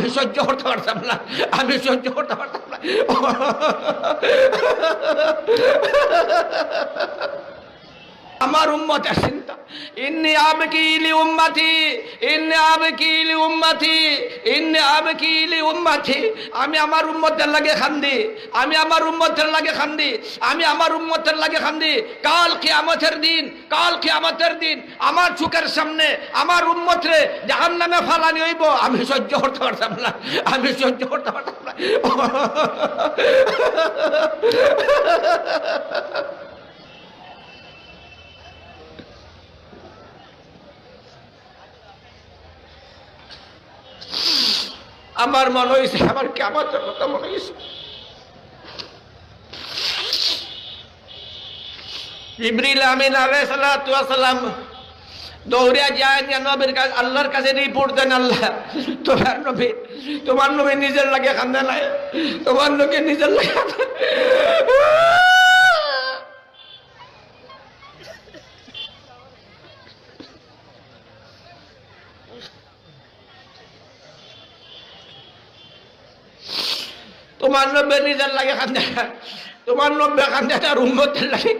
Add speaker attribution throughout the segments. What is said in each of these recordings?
Speaker 1: আমি সহ্য করতে পারতাম না, আমি সহ্য করতে পারতাম না। আমার উম্মতের চিন্তা, ইন্নী আবকি লিউম্মতি, ইন্নী আবকি লিউম্মতি, ইন্নী আবকি লিউম্মতি। আমি আমার উম্মতের লাগে কান্দি, আমি আমার উম্মতের লাগে কান্দি, আমি আমার উম্মতের লাগে কান্দি। কাল কিয়ামতের দিন, কাল কিয়ামতের দিন আমার চোখের সামনে আমার উম্মতরে জাহান্নামে ফালানি হইব, আমি সহ্য করতে পারতাম না, আমি সহ্য করতে পারতাম না। আমার মনে হয়েছে, আমার কিয়ামতের কথা মনে হয়েছে। জিবরিল আমিন আলাইহিস সালাতু ওয়াস সালাম দৌড়ে যায় নবীর কাছে, আল্লাহর কাছে রিপোর্ট দেন, আল্লাহ তোমার নবী নিজের লাগে কান্দে নাই, তোমার লোকে নিজের লাগে তোমার নব্বে নিজের লাগে কান্দে, তোমার নব্বে কান্দে তার উম্মতের লাগে।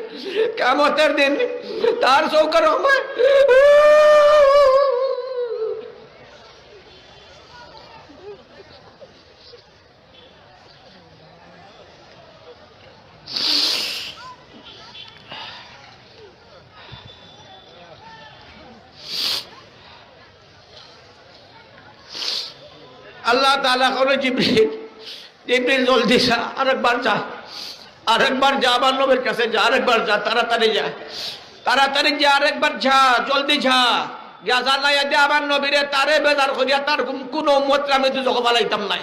Speaker 1: কিয়ামতের দিন তার চৌকার সময় আল্লাহ তাআলা করে জিবরিল, জিবরিল জলদি যা, আরেকবার যা, আরেকবার যা আমার নবীর কাছে যা, আরেকবার যা, তাড়াতাড়ি যা, তাড়াতাড়ি যা, আরেকবার যা, জলদি যা, যা জানাইয়া দে আমার নবীরে, তারে বেজার করিয়া তার কোন উম্মতকে আমি দুজকে বালাইতাম নাই।